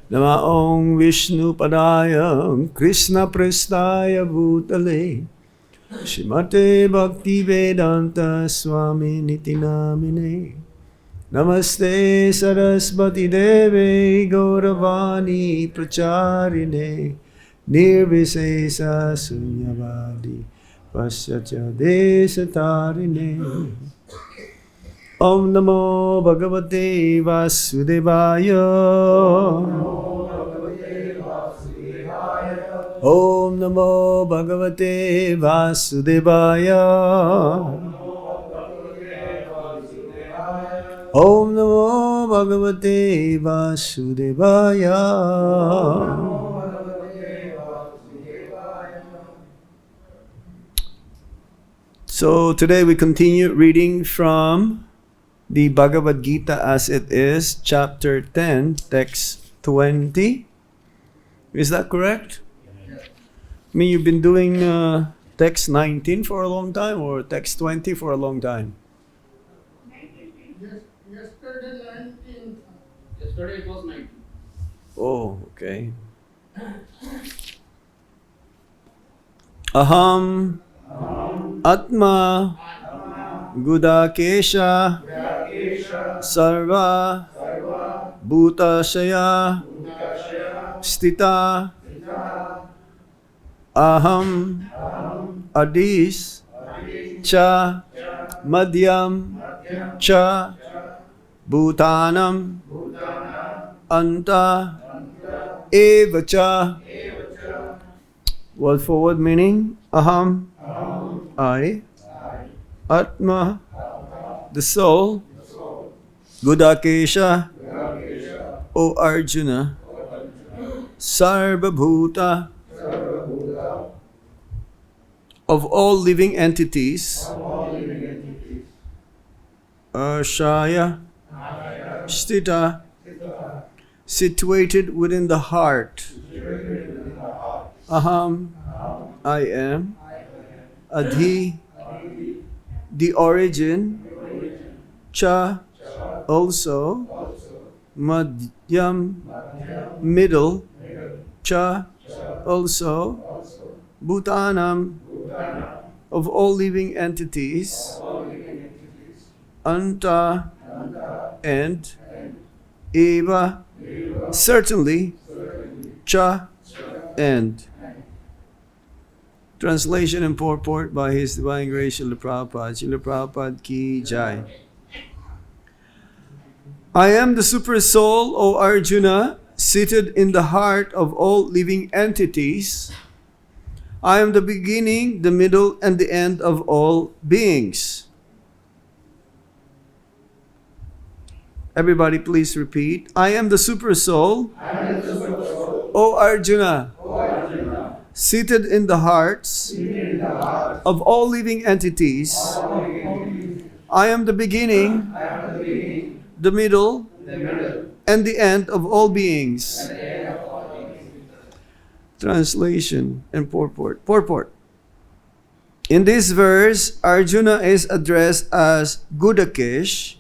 Nama Om Vishnu Padaya Krishna Prestaya Bhutale Shrimate Bhakti Vedanta Swami Niti Namine Namaste Saraswati Deve Gauravani Pracharine Nirvisesa Sunyavadi Pasyatya Desatarine Om Namo Bhagavate Vasudevaya Om Namo Bhagavate Vasudevaya Om Namo Bhagavate Vasudevaya. So today we continue reading from the Bhagavad-Gita as it is, chapter 10, text 20. Is that correct? I mean, you've been doing text 19 for a long time or text 20 for a long time? Yesterday 19. Yesterday it was 19. Oh, okay. Aham, ātmā, guḍākeśa, sarva-bhūtāśaya-sthitaḥ, aham, ādiś, cha, madhyam, cha, bhūtānām, anta, cha. Word forward meaning aham, I, ātmā, the soul, guḍākeśa, O Arjuna, sarva-bhūta, of all living entities, āśaya-sthitaḥ, situated within the heart. Aham, I am. Ādiḥ, the origin. Cha, also. Madhyam, middle. Cha, also. Bhūtānām, of all living entities. Anta, and. Eva, certainly. Cha, and. Translation and purport by His Divine Grace Srila Prabhupada. Srila Prabhupada ki jai. I am the Supersoul, O Arjuna, seated in the heart of all living entities. I am the beginning, the middle, and the end of all beings. Everybody please repeat. I am the Supersoul, O Arjuna, seated in the hearts of all living entities. I am the beginning, the middle, and the end of all beings. Translation and purport. Purport. In this verse, Arjuna is addressed as guḍākeśa,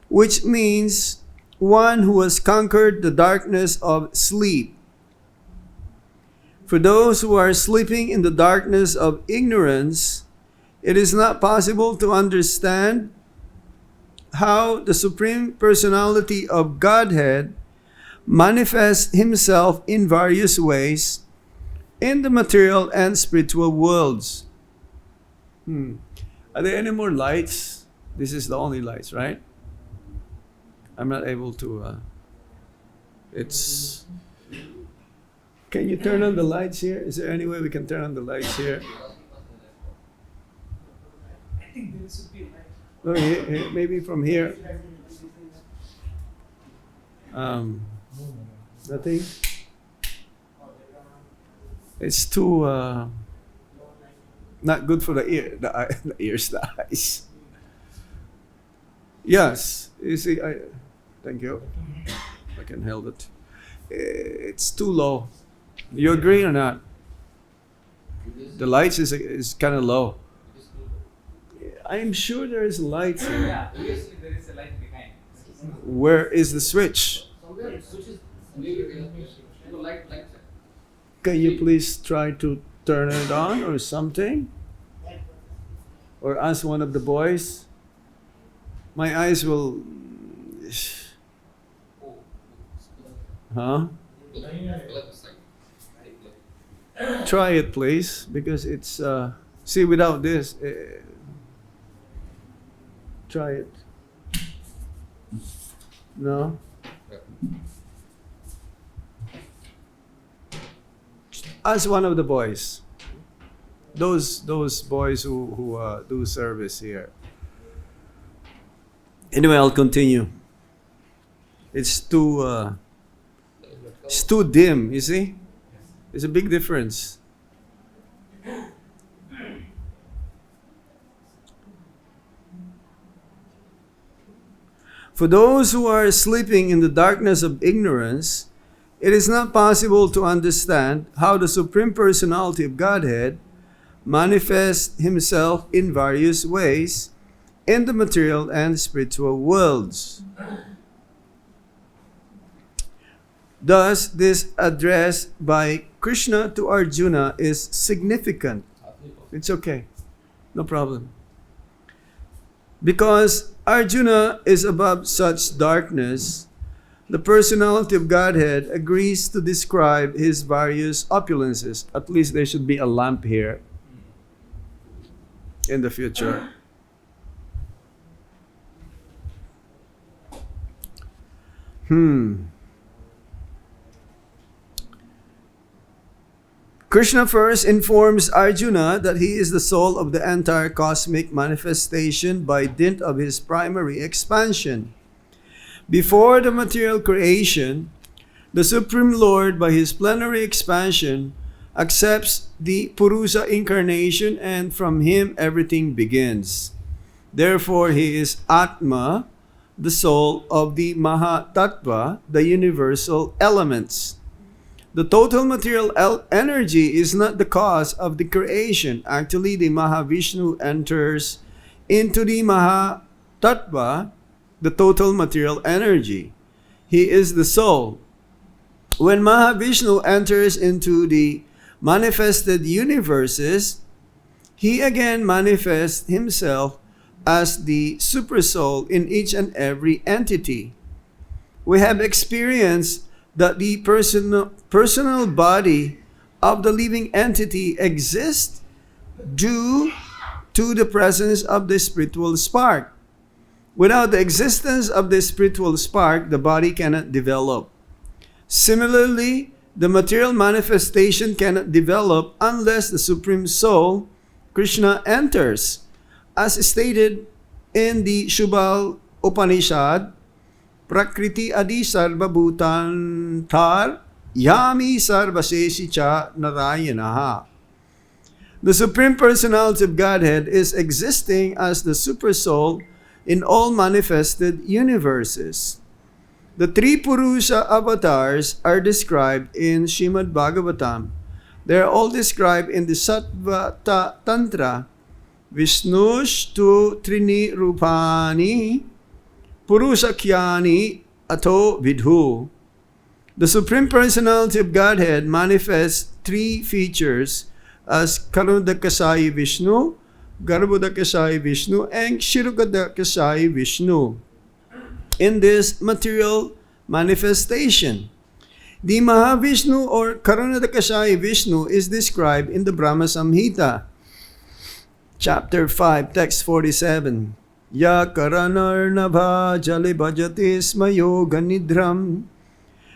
which means one who has conquered the darkness of sleep. For those who are sleeping in the darkness of ignorance, it is not possible to understand how the Supreme Personality of Godhead manifests Himself in various ways in the material and spiritual worlds. Are there any more lights? This is the only lights, right? I'm not able to, can you turn on the lights here? Is there any way we can turn on the lights here? I think there should be a light. No, here, maybe from here. Nothing? It's too, not good for the ear, the ears, the eyes. Yes, you see, thank you. I can help it. It's too low. You agree or not? The lights is kind of low. I'm sure there is lights here. Yeah, usually there is a light behind. Where is the switch? Can you please try to turn it on or something? Or ask one of the boys? My eyes will... Huh? Try it, please, because it's... see, without this... try it. No? Ask one of the boys. Those boys who do service here. Anyway, I'll continue. It's too dim, you see? There's a big difference. For those who are sleeping in the darkness of ignorance, it is not possible to understand how the Supreme Personality of Godhead manifests Himself in various ways in the material and spiritual worlds. Thus, this address by Krishna to Arjuna is significant. It's okay, no problem. Because Arjuna is above such darkness, the personality of Godhead agrees to describe His various opulences. At least there should be a lamp here in the future. Krishna first informs Arjuna that he is the soul of the entire cosmic manifestation by dint of his primary expansion. Before the material creation, the Supreme Lord, by his plenary expansion, accepts the Purusa incarnation, and from him everything begins. Therefore, he is ātmā, the soul of the Mahatattva, the universal elements. The total material energy is not the cause of the creation. Actually, the Mahavishnu enters into the Mahatattva, the total material energy. He is the soul. When Mahavishnu enters into the manifested universes, he again manifests himself as the Supersoul in each and every entity. We have experienced that the personal body of the living entity exists due to the presence of the spiritual spark. Without the existence of the spiritual spark, the body cannot develop. Similarly, the material manifestation cannot develop unless the Supreme Soul, Krishna, enters. As stated in the Shubal Upanishad, Prakriti adi sarva-bhūtānām yami sarva-sesicha narayanaha. The Supreme Personality of Godhead is existing as the Supersoul in all manifested universes. The three Purusha avatars are described in Srimad Bhagavatam. They are all described in the Sattva Tantra. Vishnushtu trini rupani Purushakyani ato vidhu. The Supreme Personality of Godhead manifests three features as Karunadakasai Vishnu, Garbhodakasai Vishnu, and Kshirodakasai Vishnu in this material manifestation. The Mahavishnu or Karunadakasai Vishnu is described in the Brahma Samhita, chapter 5, text 47. Ya karanarnabha jale bhajate smayoga nidram.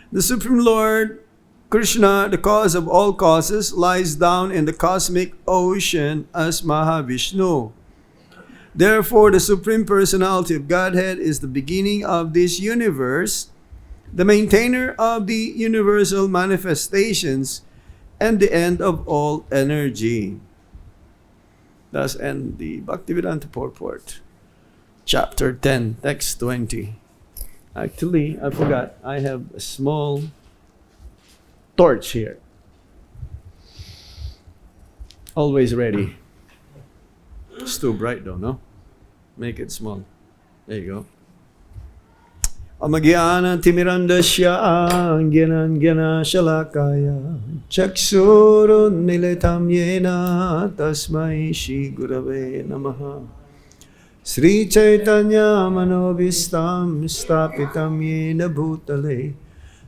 The Supreme Lord, Krishna, the cause of all causes, lies down in the cosmic ocean as Mahavishnu. Therefore, the Supreme Personality of Godhead is the beginning of this universe, the maintainer of the universal manifestations, and the end of all energy. Thus end the Bhaktivedanta purport. Chapter 10, text 20. Actually, I forgot. I have a small torch here. Always ready. It's too bright though, no? Make it small. There you go. Amagyana-timirandasya Gyanana-shalakaya Chakshurunmilitam yena Tasmai Shri Gurave Namaha Sri Chaitanya Manobhistam Stapitam yena bhutale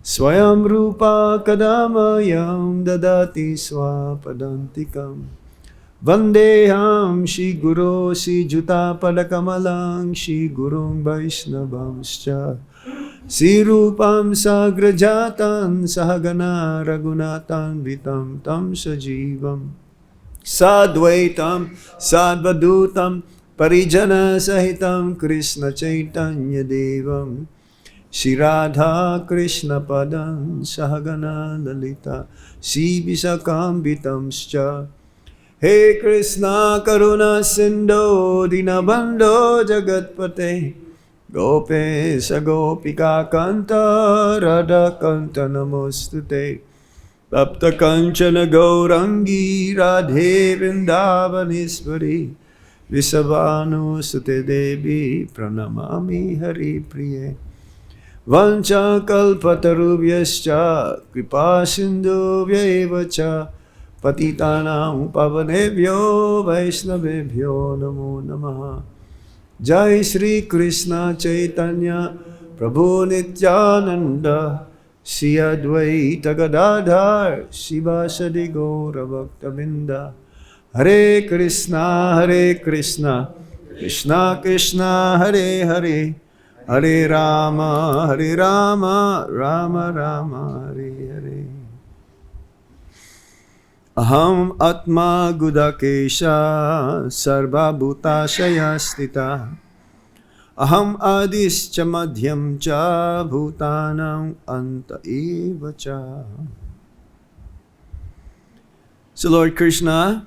Swayam Rupa Kadamayam Dadati Swapadantikam Vandeham Shri Guru Shri Juta Padakamalang Shri Gurung Vaishnavamscha Sri Rupam Sagrajatan Sahagana Raghunatan Vitam Tam Sajivam Sadvaitam Sadvadutam Parijana Sahitam Krishna Chaitanya Devam Shri Radha Krishna Padam Sahagana Lalita Shri Visakam Vitamscha He Krishna Karuna Sindho Dinabandho Jagatpate Gopesh Gopika Kanta Radha Kanta Namostute Tapta Kanchana Gaurangi Radhe Vrindavaniswari Visavanu Sute Devi Pranamami Hari Priye Vancha Kalpatarubhyascha Kripa Sindhu Vyevacha Patitanam Pavanebhyo Vaishnavebhyo Namo Namaha Jai Shri Krishna Chaitanya Prabhu Nityananda Shri Advaita Gadadhar Shivasadi Gaura Bhaktavinda Hare Krishna Krishna Krishna Hare Hare Hare Rama Rama Rama Hare Hare Aham ātmā guḍākeśa sarva-bhūtāśaya-sthitaḥ aham ādiś madhyam ca bhūtānām anta eva ca. So Lord Krishna,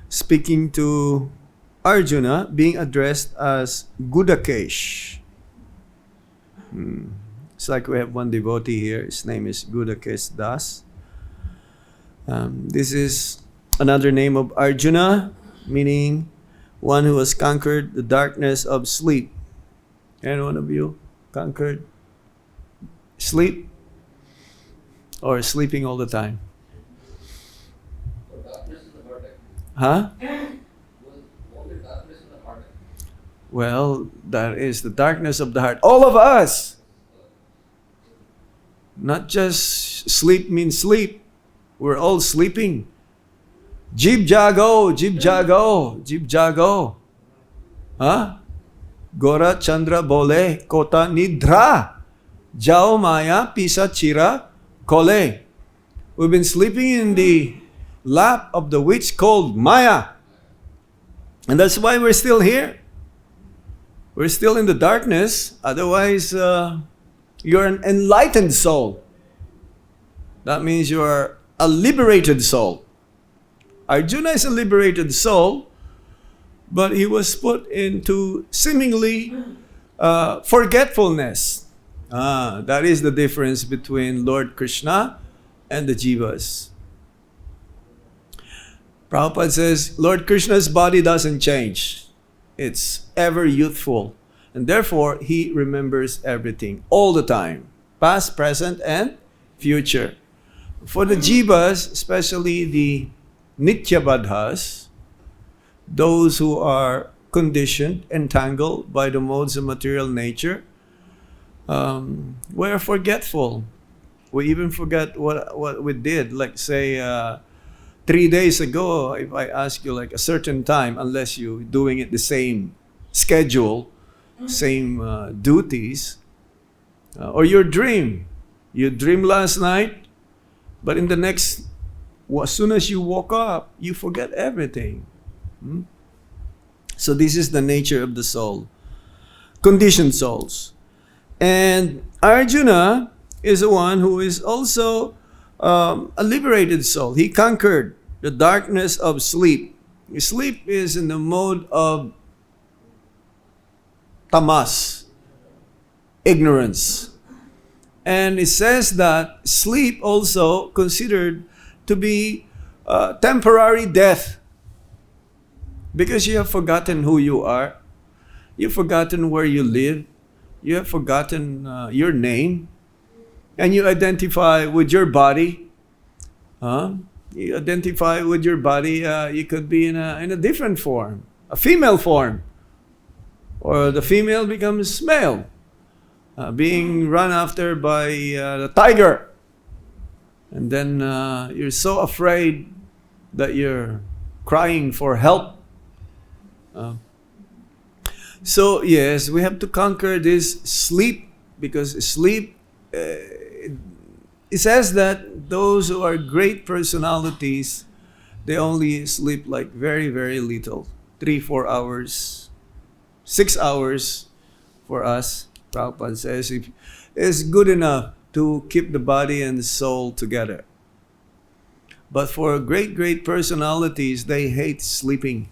speaking to Arjuna, being addressed as guḍākeśa. It's like we have one devotee here, his name is Guḍākeśa Das. This is another name of Arjuna, meaning one who has conquered the darkness of sleep. Any one of you conquered sleep? Or sleeping all the time? Huh? Well, that is the darkness of the heart. All of us! Not just sleep means sleep. We're all sleeping. Jib jago, jib jago, jib jago. Huh? Gora Chandra bole, kota nidra. Jao maya pisa chira kole. We've been sleeping in the lap of the witch called Maya. And that's why we're still here. We're still in the darkness. Otherwise, you're an enlightened soul. That means you are a liberated soul. Arjuna is a liberated soul, but he was put into seemingly forgetfulness. That is the difference between Lord Krishna and the jivas. Prabhupada says, Lord Krishna's body doesn't change. It's ever youthful. And therefore, he remembers everything all the time. Past, present, and future. For the jivas, especially the nityabadhas, those who are conditioned, entangled by the modes of material nature, we're forgetful. We even forget what we did. Like say, 3 days ago, if I ask you like a certain time, unless you're doing it the same schedule, same duties, or your dream. You dreamed last night, but in the next, as soon as you woke up, you forget everything. So this is the nature of the soul. Conditioned souls. And Arjuna is the one who is also a liberated soul. He conquered the darkness of sleep. Sleep is in the mode of tamas, ignorance. And it says that sleep also considered to be temporary death. Because you have forgotten who you are. You've forgotten where you live. You have forgotten your name, and you identify with your body. You identify with your body. You could be in a different form, a female form, or the female becomes male, being run after by the tiger, and then you're so afraid that you're crying for help. So yes, we have to conquer this sleep, because sleep, it says that those who are great personalities, they only sleep like very, very little. 3-4 hours, 6 hours for us. Prabhupada says it's good enough to keep the body and the soul together. But for great, great personalities, they hate sleeping.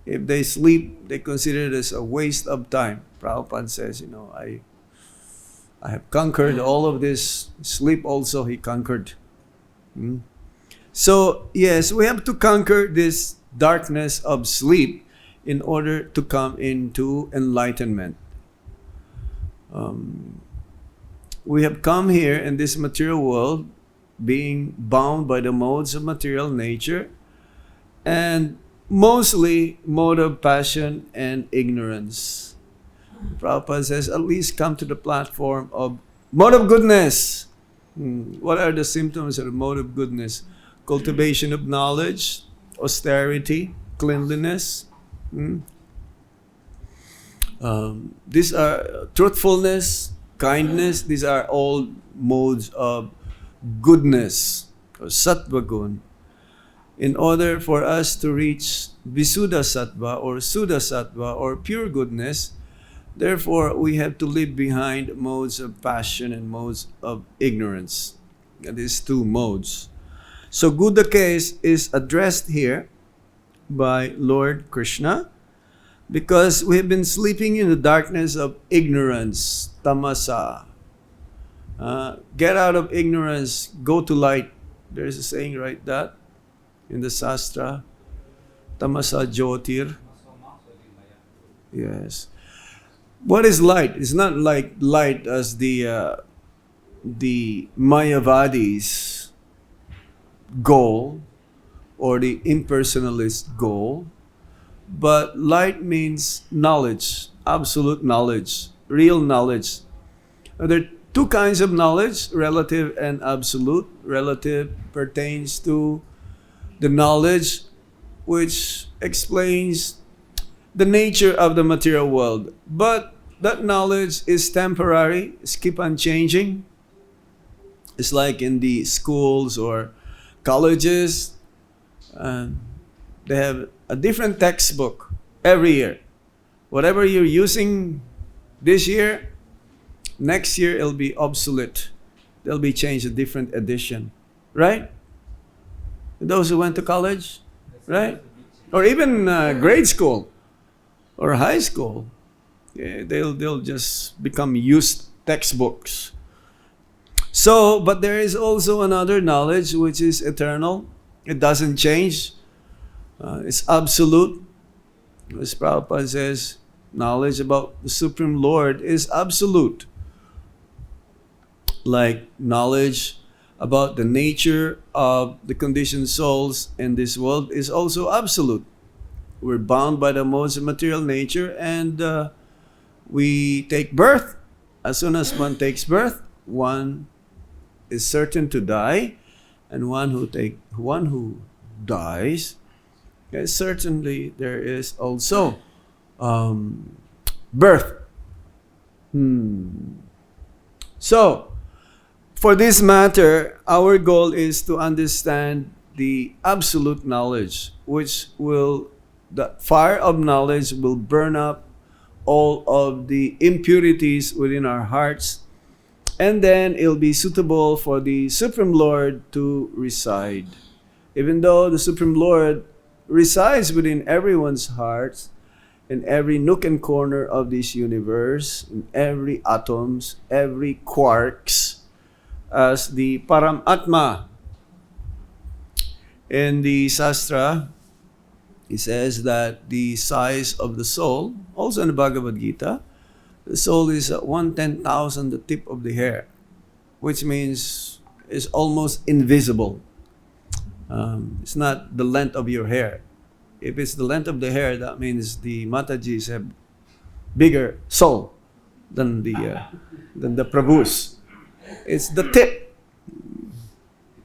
If they sleep, they consider it as a waste of time. Prabhupada says, I have conquered all of this. Sleep also he conquered. So, yes, we have to conquer this darkness of sleep in order to come into enlightenment. We have come here in this material world being bound by the modes of material nature, and mostly mode of passion and ignorance. Prabhupada says, at least come to the platform of mode of goodness. What are the symptoms of the mode of goodness? Cultivation of knowledge, austerity, cleanliness. These are truthfulness, kindness. These are all modes of goodness, or sattva gun. In order for us to reach Visuddha Sattva or Suddha Sattva or pure goodness, therefore we have to leave behind modes of passion and modes of ignorance. These two modes. So guḍākeśa is addressed here by Lord Krishna because we have been sleeping in the darkness of ignorance, tamasa. Get out of ignorance, go to light. There's a saying, right, that in the Shastra, tamasa jyotir. Yes. What is light? It's not like light as the Mayavadi's goal or the impersonalist goal, but light means knowledge, absolute knowledge, real knowledge. There are two kinds of knowledge, relative and absolute. Relative pertains to the knowledge which explains the nature of the material world. But that knowledge is temporary, it's keep on changing. It's like in the schools or colleges, they have a different textbook every year. Whatever you're using this year, next year it'll be obsolete. They'll be changed, a different edition. Right? Those who went to college, right? Or even grade school or high school, yeah, they'll just become used textbooks. So, but there is also another knowledge which is eternal. It doesn't change. It's absolute. As Prabhupada says, knowledge about the Supreme Lord is absolute. Like knowledge about the nature of the conditioned souls in this world is also absolute. We're bound by the modes of material nature, and we take birth. As soon as one takes birth, one is certain to die, and one who dies, certainly there is also birth. So, for this matter, our goal is to understand the absolute knowledge, which will, the fire of knowledge will burn up all of the impurities within our hearts, and then it'll be suitable for the Supreme Lord to reside. Even though the Supreme Lord resides within everyone's hearts, in every nook and corner of this universe, in every atoms, every quarks, as the param ātmā. In the Shastra, it says that the size of the soul, also in the Bhagavad-Gita, The soul is 1/10,000 the tip of the hair, which means it's almost invisible. It's not the length of your hair. If it's the length of the hair, that means the Matajis have bigger soul than the Prabhus. It's the tip.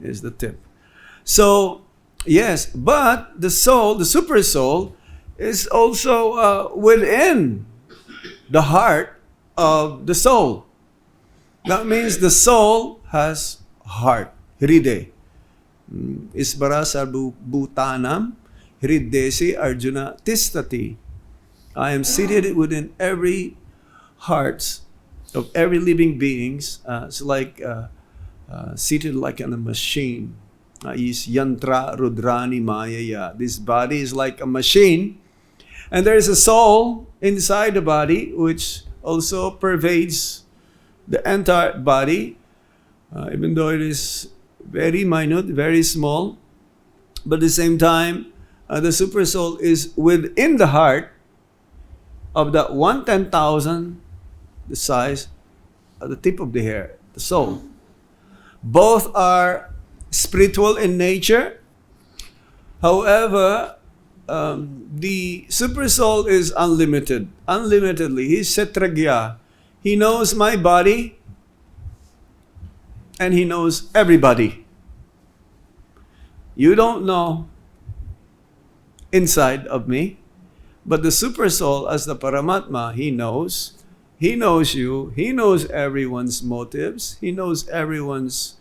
It's the tip. So, yes, but the soul, the super soul, is also within the heart of the soul. That means the soul has heart, hride. Isvara sarva-bhūtānām, hridesi Arjuna tishtati. I am seated within every heart of every living beings. It's like seated like on a machine. Is yantra rudrani mayaya. This body is like a machine, and there is a soul inside the body which also pervades the entire body, even though it is very minute, very small. But at the same time, the super soul is within the heart of that 1/10,000, the size of the tip of the hair, the soul. Both are spiritual in nature. However, the super soul is unlimited, unlimitedly. He's Kshetrajna. He knows my body and he knows everybody. You don't know inside of me, but the super soul, as the Paramatma, he knows. He knows you. He knows everyone's motives. He knows everyone's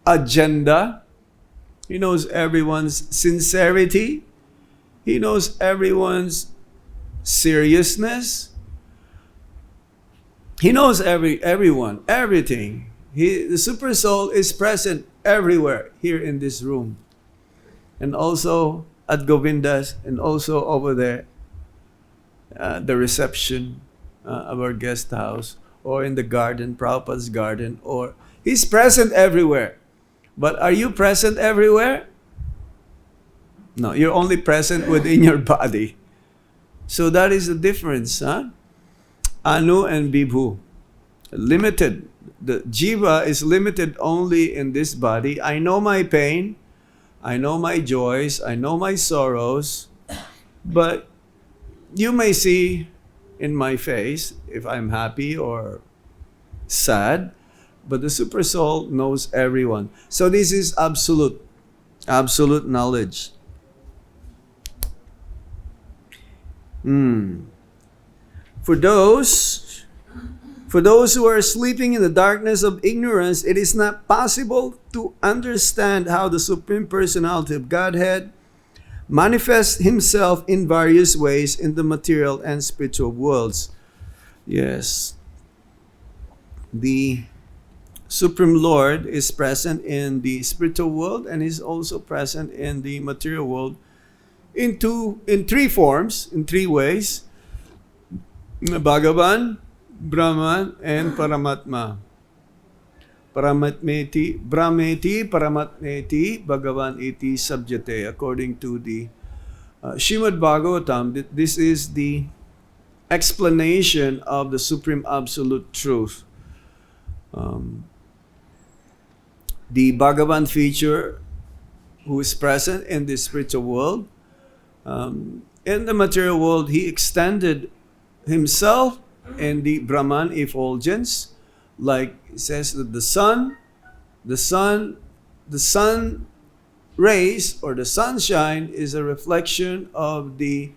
agenda. He knows everyone's sincerity. He knows everyone's seriousness. He knows everyone, everything. The super soul is present everywhere here in this room, and also at Govinda's, and also over there, the reception of our guest house, or in the garden, Prabhupada's garden, or he's present everywhere. But are you present everywhere? No, you're only present within your body. So that is the difference, huh? Anu and Vibhu. Limited. The jiva is limited only in this body. I know my pain. I know my joys. I know my sorrows. But you may see in my face if I'm happy or sad. But the super soul knows everyone. So this is absolute knowledge. For those who are sleeping in the darkness of ignorance, it is not possible to understand how the Supreme Personality of Godhead manifests himself in various ways in the material and spiritual worlds. Yes. The Supreme Lord is present in the spiritual world and is also present in the material world in three forms, in three ways: Bhagavan, Brahman, and Paramatma. Paramatmeti, Brahmeti, Paramatmeti, Bhagavan iti sabjate. According to the Srimad Bhagavatam, this is the explanation of the Supreme Absolute Truth. The Bhagavan feature, who is present in the spiritual world, in the material world, he extended himself in the Brahman effulgence, like it says that the sun rays or the sunshine is a reflection of the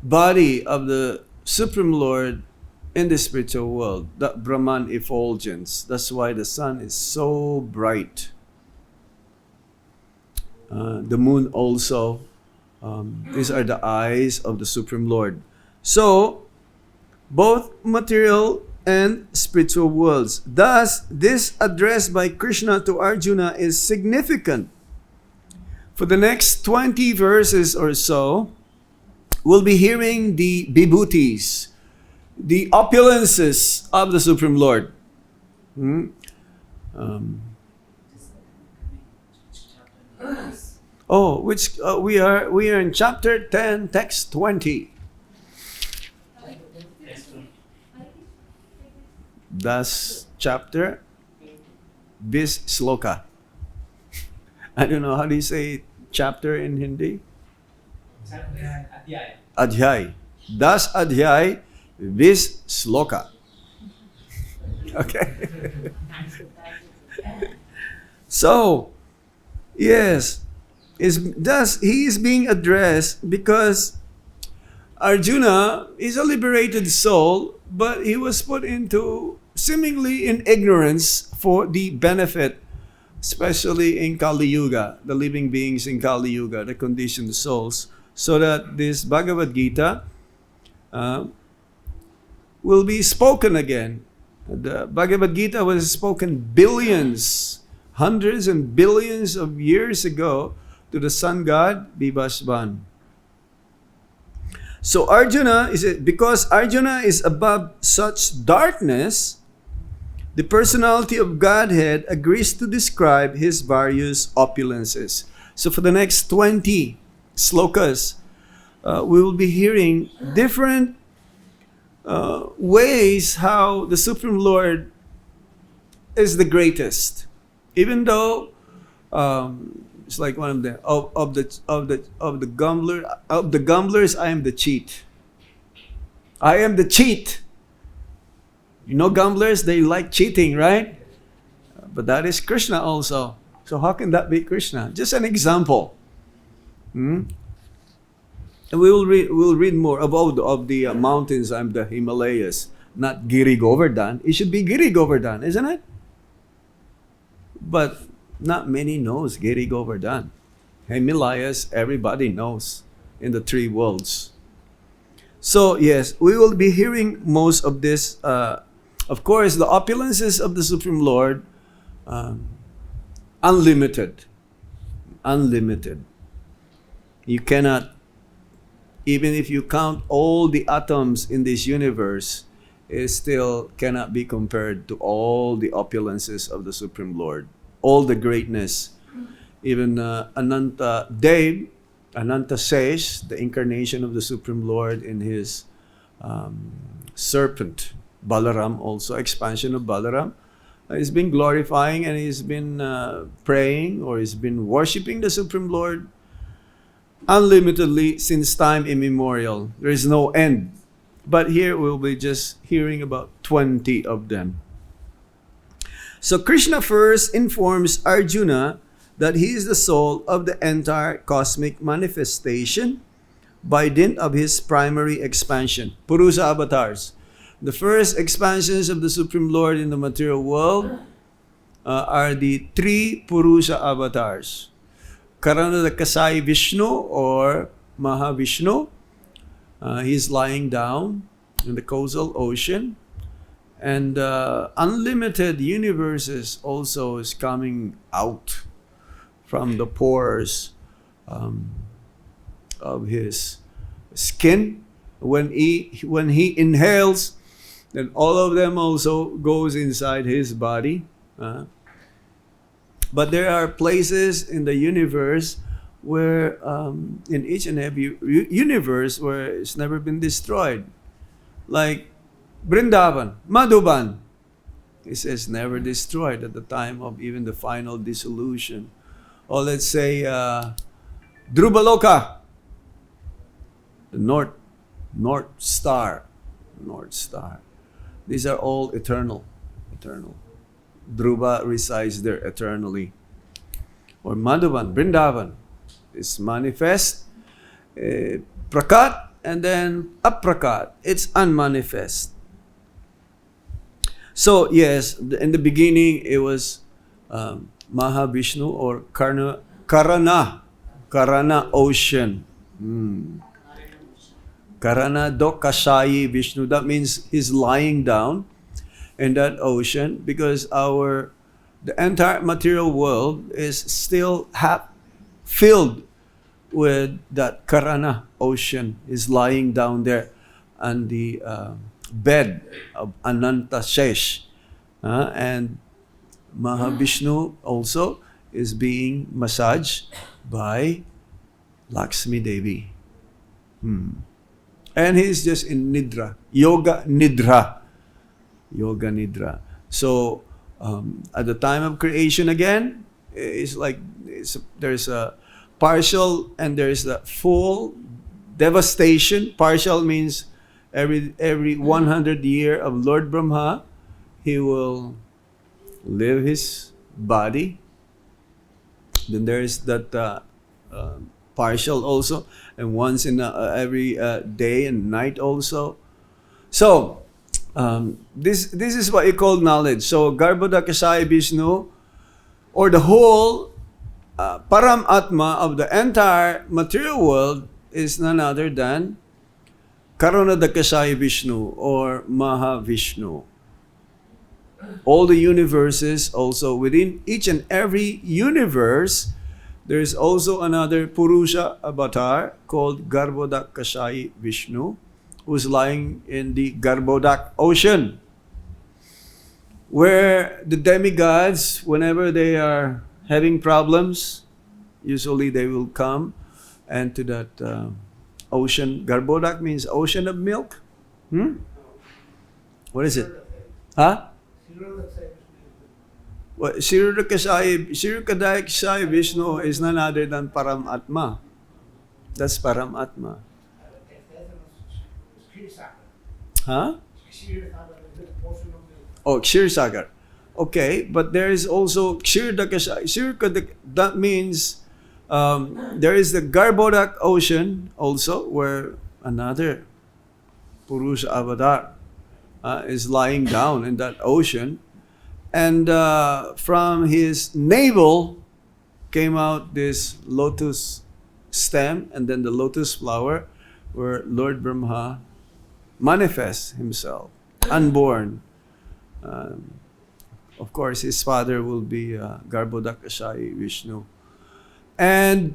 body of the Supreme Lord in the spiritual world, that Brahman effulgence. That's why the sun is so bright. The moon also. These are the eyes of the Supreme Lord. So, both material and spiritual worlds. Thus, this address by Krishna to Arjuna is significant. For the next 20 verses or so, we'll be hearing the vibhutis, the opulences of the Supreme Lord. Which we are in chapter 10, text 20. Das chapter, this sloka. I don't know, how do you say chapter in Hindi? Adhyay. Das adhyay, this sloka. Okay. So, yes, he is being addressed because Arjuna is a liberated soul, but he was put into seemingly in ignorance for the benefit, especially in Kali Yuga, the living beings in Kali Yuga, the conditioned souls, so that this Bhagavad-Gita will be spoken again. The Bhagavad-Gita was spoken billions, hundreds and billions of years ago to the sun god Vivasvan. So because Arjuna is above such darkness, the personality of Godhead agrees to describe his various opulences. So for the next 20 slokas, we will be hearing different ways how the Supreme Lord is the greatest. Even though it's like one of the gamblers, I am the cheat. I am the cheat. You know, gamblers, they like cheating, right? But that is Krishna also. So how can that be Krishna? Just an example. And we'll read more of the mountains. I'm the Himalayas, not Giri Govardhan. It should be Giri Govardhan, isn't it? But not many knows Giri Govardhan. Himalayas, everybody knows in the three worlds. So yes, we will be hearing most of this. Of course, the opulences of the Supreme Lord, unlimited. Unlimited. You cannot, even if you count all the atoms in this universe, it still cannot be compared to all the opulences of the Supreme Lord. All the greatness. Even Ananta says, the incarnation of the Supreme Lord in his serpent, Balaram also, expansion of Balaram, he's been glorifying and he's been praying, or he's been worshipping the Supreme Lord unlimitedly since time immemorial. There is no end. But here we'll be just hearing about 20 of them. So Krishna first informs Arjuna that he is the soul of the entire cosmic manifestation by dint of his primary expansion, Purusha avatars. The first expansions of the Supreme Lord in the material world are the three Purusha avatars. Karana the Kasai Vishnu or Mahavishnu. He's lying down in the causal ocean. And unlimited universes also is coming out from the pores of his skin. When he inhales, then all of them also goes inside his body. But there are places in the universe where, in each and every universe, where it's never been destroyed. Like Vrindavan, Madhuban, it says never destroyed at the time of even the final dissolution. Or let's say Dhruvaloka, the North Star. These are all eternal. Dhruva resides there eternally. Or Madhuban, Vrindavan is manifest, prakat, and then aprakat. It's unmanifest. So yes, in the beginning it was Mahavishnu or Karana ocean. Karana dokashayi Vishnu. That means he's lying down in that ocean, because the entire material world is still filled with that Karana ocean. Is lying down there on the bed of Ananta Shesh. And Mahavishnu also is being massaged by Lakshmi Devi. And he's just in Nidra, Yoga Nidra. Yoga Nidra. So, at the time of creation again, it's like there's a partial and there's a full devastation. Partial means every 100 year of Lord Brahma, he will leave his body. Then there is that partial also, and once in every day and night also. So this is what you call knowledge. So guḍākeśa Vishnu, or the whole param ātmā of the entire material world, is none other than guḍākeśa Vishnu or Mahavishnu. All the universes also, within each and every universe, there is also another Purusha avatar called guḍākeśa Vishnu, who's lying in the Garbhodak ocean, where the demigods, whenever they are having problems, usually they will come and to that ocean. Garbhodak means ocean of milk. What is it? Huh? Well, guḍākeśa Vishnu is none other than Param Atma. That's Param Atma. Huh? Oh, Kshirsāgar. Okay, but there is also Kshirsāgar. That means there is the Garbhodak ocean also, where another Purusha avatar is lying down in that ocean. And from his navel came out this lotus stem and then the lotus flower, where Lord Brahma manifests himself, unborn. Of course, his father will be guḍākeśa Vishnu. And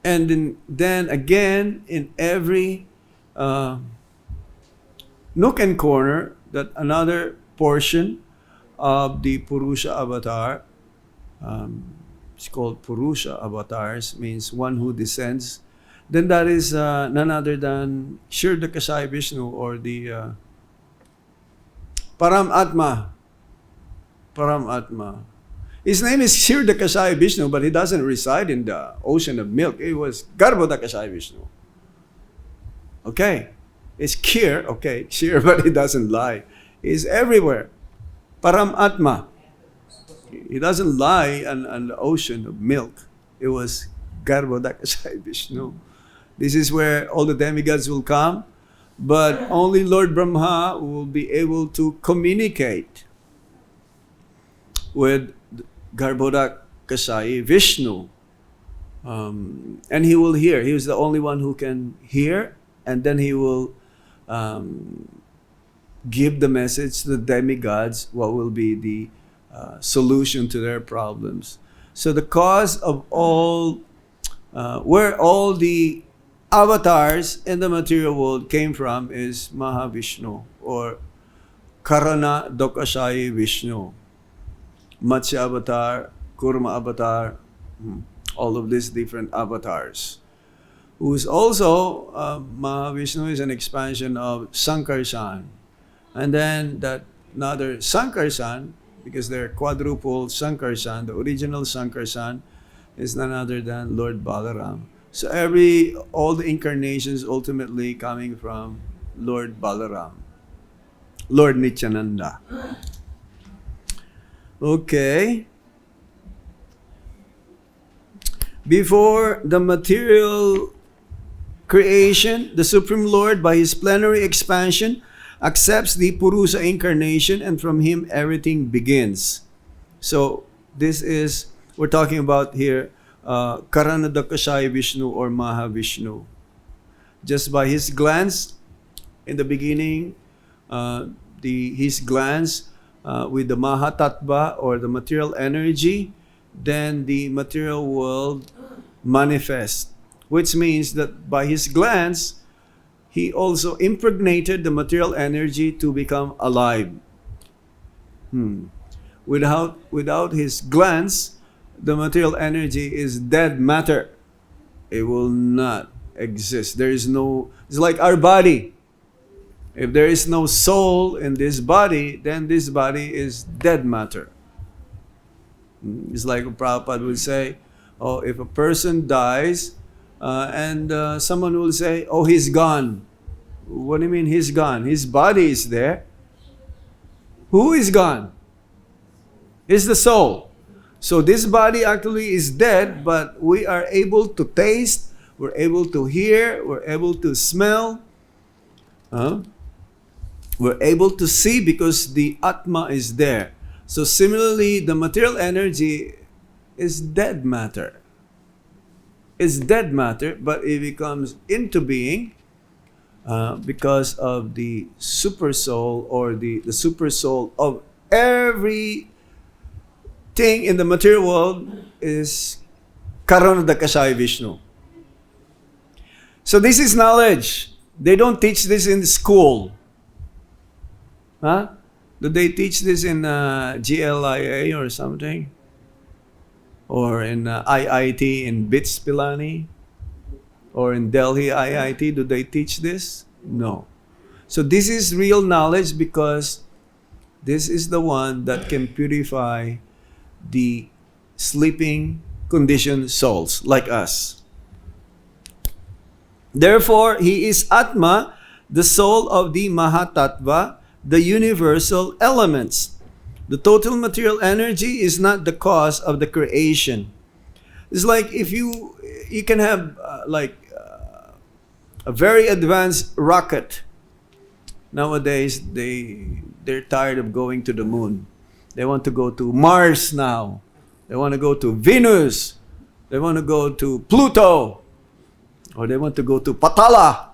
then again, in every nook and corner, that another portion of the Purusha avatar, it's called Purusha avatars, means one who descends. Then that is none other than guḍākeśa Vishnu, or the Param Atma. Param Atma. His name is guḍākeśa Vishnu, but he doesn't reside in the ocean of milk. It was Garbhodakeśa Vishnu. Okay. It's Kir, okay, Kir, but he doesn't lie. He's everywhere. Param Atma. He doesn't lie on the ocean of milk. It was Garbhodakeśa Vishnu. This is where all the demigods will come, but only Lord Brahma will be able to communicate with Garbhodakeśa Vishnu. And he will hear. He is the only one who can hear, and then he will give the message to the demigods what will be the solution to their problems. So the cause of all, where all the avatars in the material world came from, is Mahavishnu, or Guḍākeśa Vishnu. Matsya avatar, Kurma avatar, all of these different avatars. Who's also, Mahavishnu is an expansion of Sankarsan. And then that another Sankarsan, because they're quadruple Sankarsan, the original Sankarsan is none other than Lord Balaram. So all the incarnations ultimately coming from Lord Balaram, Lord Nityananda. Okay. Before the material creation, the Supreme Lord, by His plenary expansion, accepts the Purusha incarnation, and from him everything begins. So this is, we're talking about here, Guḍākeśa Vishnu or Mahavishnu. Just by his glance in the beginning, his glance with the Mahatattva or the material energy, then the material world manifests, which means that by his glance, he also impregnated the material energy to become alive. Without his glance, the material energy is dead matter. It will not exist. There is no, it's like our body. If there is no soul in this body, then this body is dead matter. It's like Prabhupada would say, oh, if a person dies, and someone will say, oh, he's gone. What do you mean he's gone? His body is there. Who is gone? It's the soul. So this body actually is dead, but we are able to taste, we're able to hear, we're able to smell. We're able to see because the ātmā is there. So similarly, the material energy is dead matter. It's dead matter, but it becomes into being because of the Supersoul, or the Supersoul of everything in the material world is Karanadakashaya Vishnu. So this is knowledge. They don't teach this in school. Huh? Do they teach this in GLIA or something? Or in IIT in BITS Pilani? Or in Delhi IIT? Do they teach this? No. So this is real knowledge, because this is the one that can purify the sleeping conditioned souls like us. Therefore, he is ātmā, the soul of the Mahatattva, the universal elements. The total material energy is not the cause of the creation. It's like if you can have a very advanced rocket. Nowadays, they're tired of going to the moon. They want to go to Mars now. They want to go to Venus. They want to go to Pluto. Or they want to go to Patala.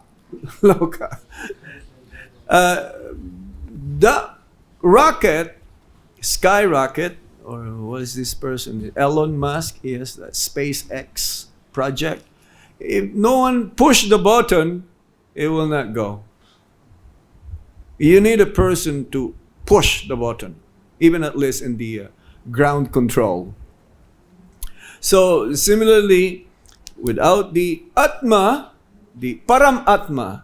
Loka. The rocket, skyrocket, or what is this person? Elon Musk, he has that SpaceX project. If no one push the button, it will not go. You need a person to push the button, even at least in the ground control. So similarly, without the ātmā, the param-ātmā,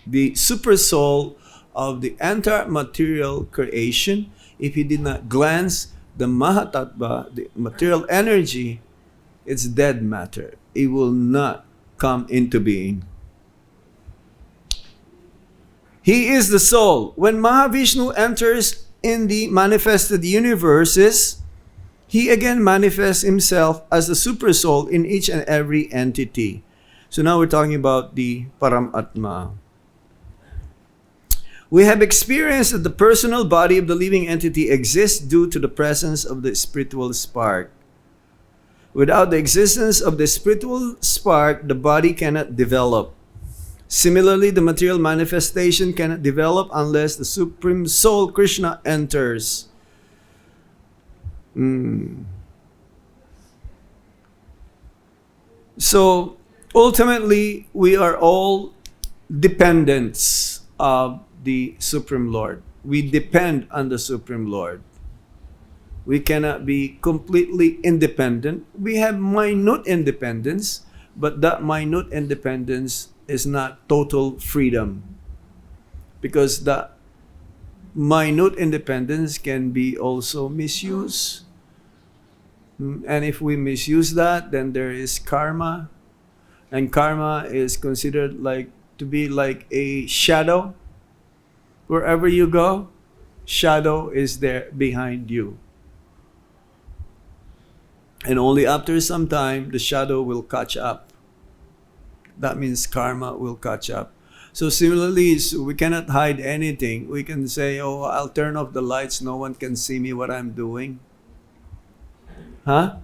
the Supersoul of the entire material creation, if you did not glance the Mahatattva, the material energy, it's dead matter. It will not come into being. He is the soul. When Mahavishnu enters in the manifested universes, he again manifests himself as the Supersoul in each and every entity. So now we're talking about the param-ātmā. We have experienced that the personal body of the living entity exists due to the presence of the spiritual spark. Without the existence of the spiritual spark, the body cannot develop. Similarly, the material manifestation cannot develop unless the Supreme Soul, Krishna, enters. So, ultimately, we are all dependents of the Supreme Lord. We depend on the Supreme Lord. We cannot be completely independent. We have minute independence, but that minute independence is not total freedom, because the minute independence can be also misused. And if we misuse that, then there is karma, and karma is considered to be like a shadow. Wherever you go, shadow is there behind you. And only after some time, the shadow will catch up. That means karma will catch up. So similarly, we cannot hide anything. We can say, oh, I'll turn off the lights. No one can see me what I'm doing. Huh?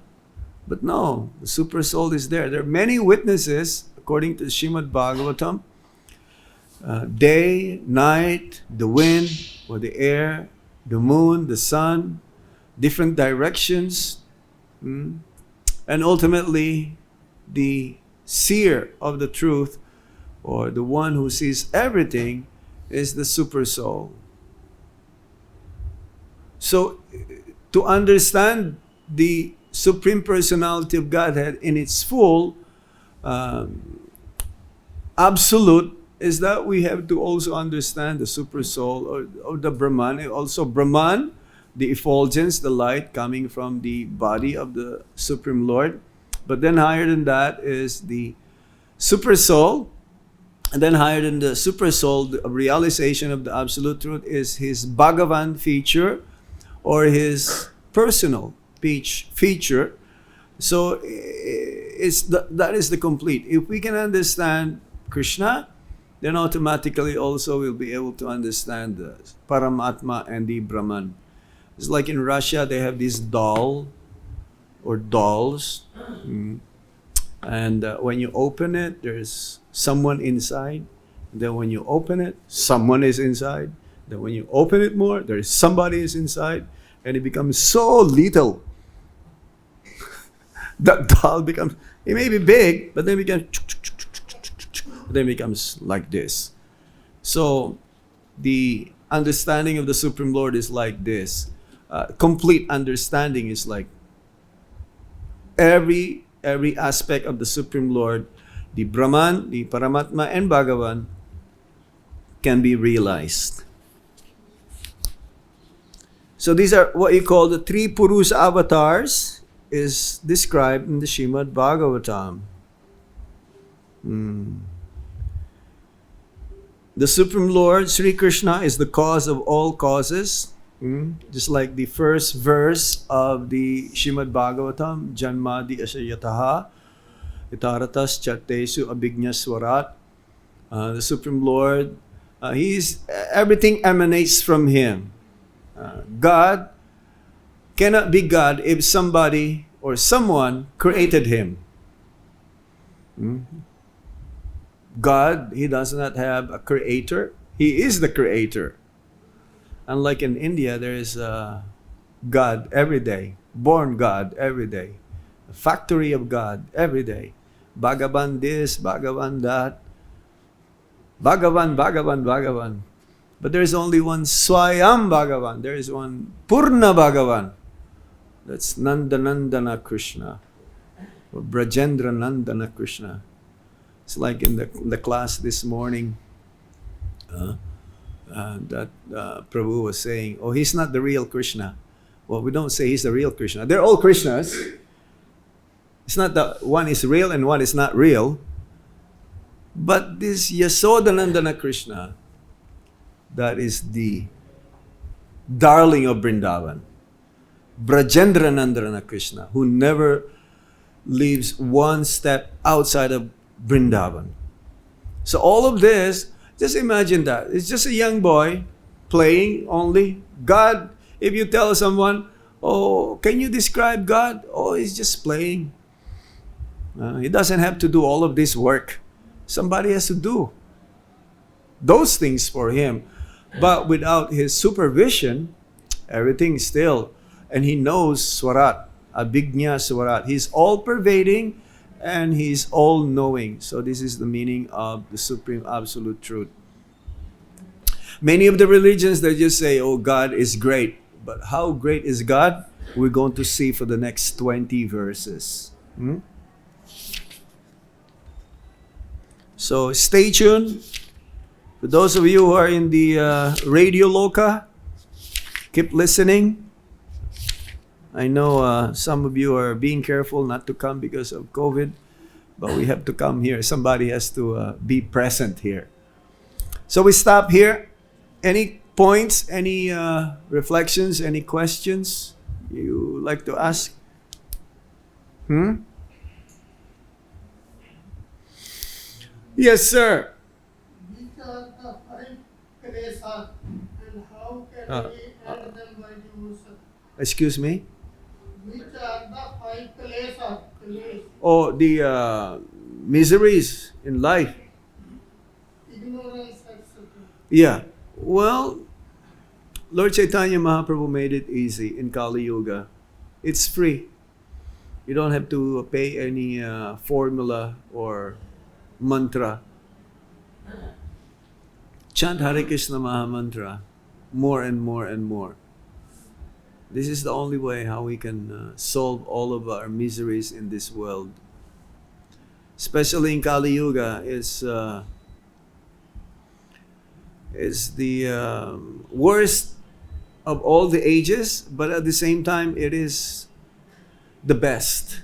But no, the Super Soul is there. There are many witnesses, according to Srimad Bhagavatam. Day, night, the wind or the air, the moon, the sun, different directions. And ultimately, the seer of the truth, or the one who sees everything, is the Super Soul. So, to understand the Supreme Personality of Godhead in its full, absolute is that we have to also understand the Supersoul or the Brahman. Also Brahman, the effulgence, the light coming from the body of the Supreme Lord. But then higher than that is the Supersoul. And then higher than the Supersoul, the realization of the Absolute Truth is his Bhagavan feature or his personal feature. So that is the complete. If we can understand Krishna, then automatically also we'll be able to understand the Paramatma and the Brahman. It's like in Russia, they have this doll or dolls. And when you open it, there's someone inside. Then when you open it, someone is inside. Then when you open it more, there's somebody is inside. And it becomes so little. That doll becomes, it may be big, but then it becomes like this. So the understanding of the Supreme Lord is like this. Complete understanding is like every aspect of the Supreme Lord, the Brahman, the Paramatma, and Bhagavan can be realized. So these are what you call the three Purusha avatars, is described in the Srimad Bhagavatam. The Supreme Lord, Sri Krishna, is the cause of all causes. Just like the first verse of the Srimad Bhagavatam, Janmadi Asayataha, Itaratas Chatesu Abhignaswarat. The Supreme Lord, everything emanates from Him. God cannot be God if somebody or someone created Him. God, He does not have a creator. He is the creator. Unlike in India, there is God every day, born God every day, a factory of God every day. Bhagavan this, Bhagavan that, Bhagavan. But there is only one Swayam Bhagavan. There is one Purna Bhagavan. That's Nandana Krishna, or Brajendra Nandana Krishna. It's like in the class this morning. That Prabhu was saying, oh, he's not the real Krishna. Well, we don't say he's the real Krishna. They're all Krishnas. It's not that one is real and one is not real. But this Yasodanandana Krishna, that is the darling of Vrindavan. Brajendra Nandana Krishna, who never leaves one step outside of Vrindavan. So all of this, just imagine that. It's just a young boy playing only. God, if you tell someone, oh, can you describe God? Oh, he's just playing. He doesn't have to do all of this work. Somebody has to do those things for him. But without his supervision, everything is still. And he knows Swarat, Abhignya Swarat. He's all-pervading and he's all-knowing. So this is the meaning of the Supreme Absolute Truth. Many of the religions, they just say, oh, God is great. But how great is God? We're going to see for the next 20 verses. So stay tuned. For those of you who are in the Radio Loka, keep listening. I know some of you are being careful not to come because of COVID, but we have to come here. Somebody has to be present here. So we stop here. Any points, any reflections, any questions you like to ask? Yes, sir. Which are the five kleshas and how can we end them by devotion? Excuse me? Which are the five kleshas? Oh, the miseries in life. Ignorance, etc. Yeah. Well, Lord Chaitanya Mahaprabhu made it easy in Kali Yuga. It's free. You don't have to pay any formula or mantra. Chant Hare Krishna Maha Mantra more and more and more. This is the only way how we can solve all of our miseries in this world. Especially in Kali Yuga, It's the worst of all the ages, but at the same time, it is the best.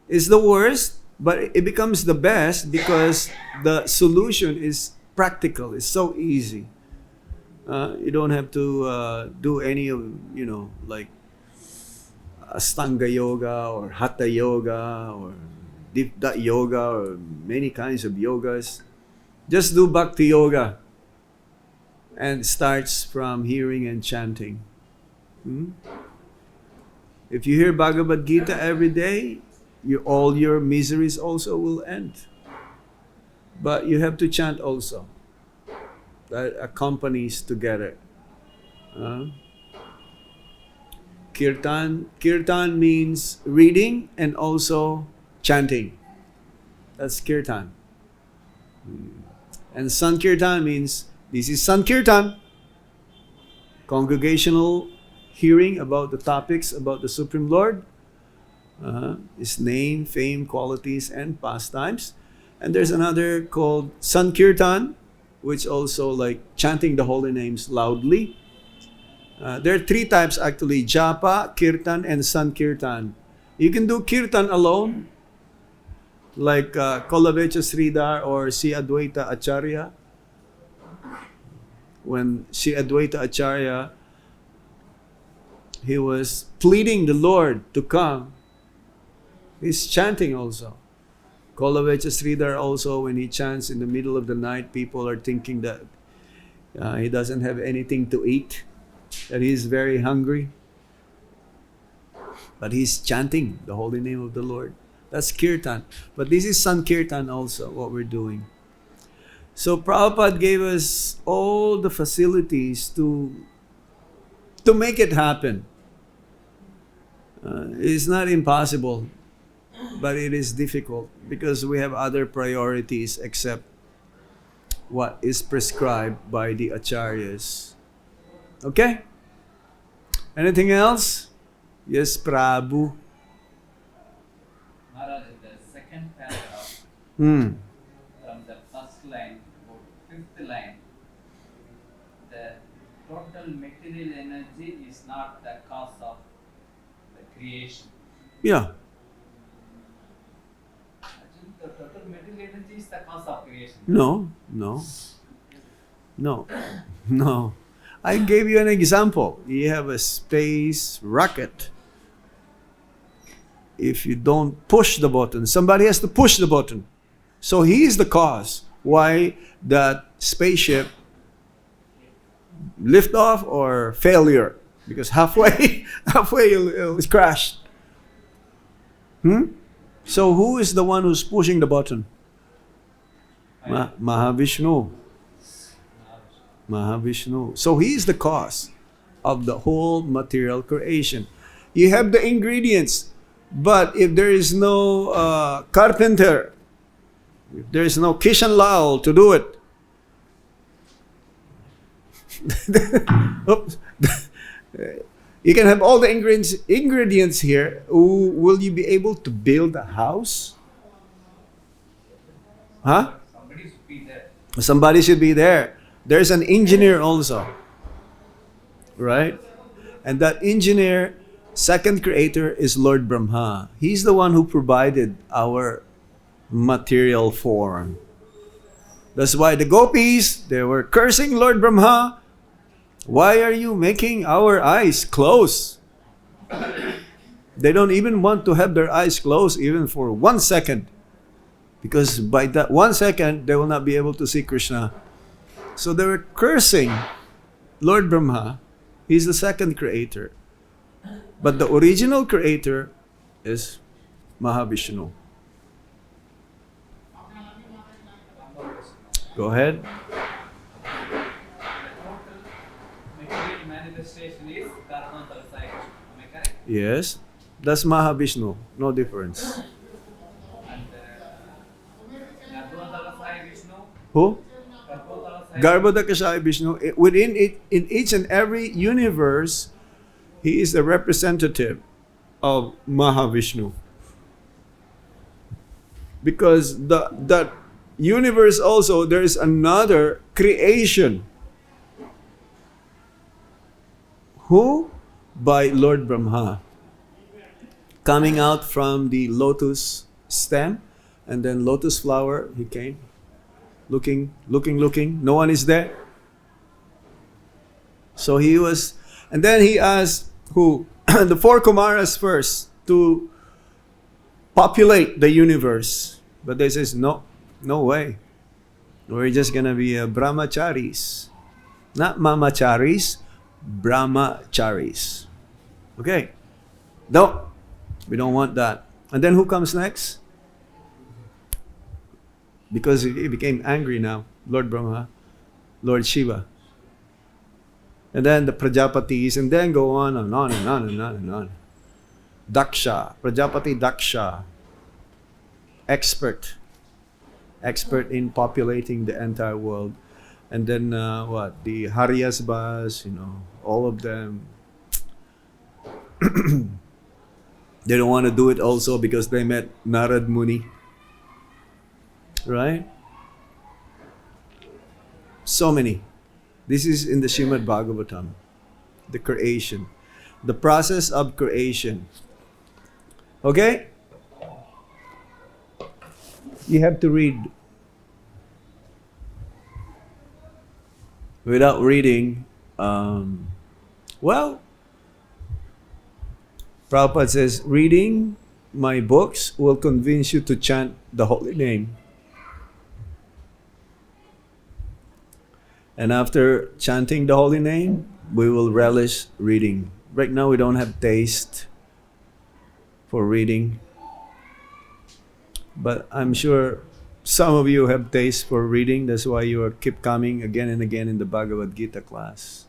It's the worst, but it becomes the best because the solution is practical. It's so easy. You don't have to do any of, like Astanga yoga or Hatha yoga or Deep yoga or many kinds of yogas. Just do bhakti-yoga and starts from hearing and chanting. If you hear Bhagavad-Gita every day, all your miseries also will end. But you have to chant also. That accompanies together. Kirtan means reading and also chanting. That's kirtan. And sankirtan means, this is sankirtan. Congregational hearing about the topics about the Supreme Lord. His name, fame, qualities, and pastimes. And there's another called sankirtan, which also like chanting the holy names loudly. There are three types actually: japa, kirtan, and sankirtan. You can do kirtan alone, like Kolavecha Sridhar or Sri Advaita Acharya. When Sri Advaita Acharya, he was pleading the Lord to come, he's chanting also. Kolavecha Sridhar also, when he chants in the middle of the night, people are thinking that he doesn't have anything to eat, that he's very hungry. But he's chanting the holy name of the Lord. That's kirtan. But this is sankirtan also, what we're doing. So Prabhupada gave us all the facilities to make it happen. It's not impossible, but it is difficult because we have other priorities except what is prescribed by the acharyas. Okay? Anything else? Yes, Prabhu. Maharaj, in the second paragraph, Hmm. from the first line to fifth line, the total material energy is not the cause of the creation. Yeah. Actually, the total material energy is the cause of creation. No. I gave you an example. You have a space rocket. If you don't push the button, somebody has to push the button. So he is the cause why that spaceship lift off or failure. Because halfway it was crashed. So who is the one who's pushing the button? Mahavishnu. So he is the cause of the whole material creation. You have the ingredients, but if there is no carpenter, if there is no Kishan Lal to do it, oops. You can have all the ingredients here. Will you be able to build a house? Huh? Somebody should be there. Somebody should be there. There's an engineer also, right? And that engineer, second creator, is Lord Brahma. He's the one who provided our material form. That's why the gopis, they were cursing Lord Brahma. Why are you making our eyes close? They don't even want to have their eyes closed even for 1 second. Because by that 1 second, they will not be able to see Krishna. So they were cursing Lord Brahma. He's the second creator. But the original creator is Mahavishnu. Go ahead. Material manifestation is karma āśaya-sthitaḥ. Am I correct? Yes. That's Mahavishnu. No difference. And Garbhodakasaya Vishnu, Who? Garbhodakasaya Garbhodakasaya Vishnu. Within it, in each and every universe, he is the representative of Mahavishnu. Because universe also, there is another creation. Who? By Lord Brahma. Coming out from the lotus stem and then lotus flower, he came. Looking. No one is there. So he was, and then he asked who? The 4 Kumaras first to populate the universe. But they says, no way. We're just gonna be brahmacharis. Not mamacharis, brahmacharis. Okay. No, we don't want that. And then who comes next? Because he became angry now, Lord Brahma, Lord Shiva. And then the Prajapatis, and then go on and on and on and on and on. Daksha, Prajapati Daksha, expert in populating the entire world. And then the Haryasvas, all of them. They don't want to do it also because they met Narad Muni. Right? So many. This is in the Srimad Bhagavatam. The creation. The process of creation. Okay? You have to read. Without reading, Prabhupada says, reading my books will convince you to chant the holy name. And after chanting the holy name, we will relish reading. Right now we don't have taste for reading. But I'm sure some of you have taste for reading. That's why you keep coming again and again in the Bhagavad-Gita class.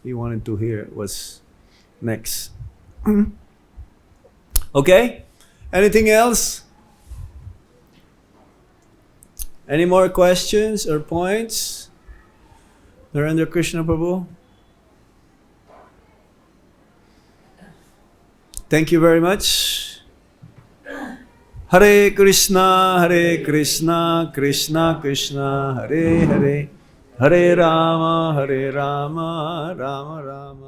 You wanted to hear what's next. Okay? Anything else? Any more questions or points? Narendra Krishna Prabhu? Thank you very much. Hare Krishna, Krishna Krishna, Hare Hare, Hare Rama, Rama Rama.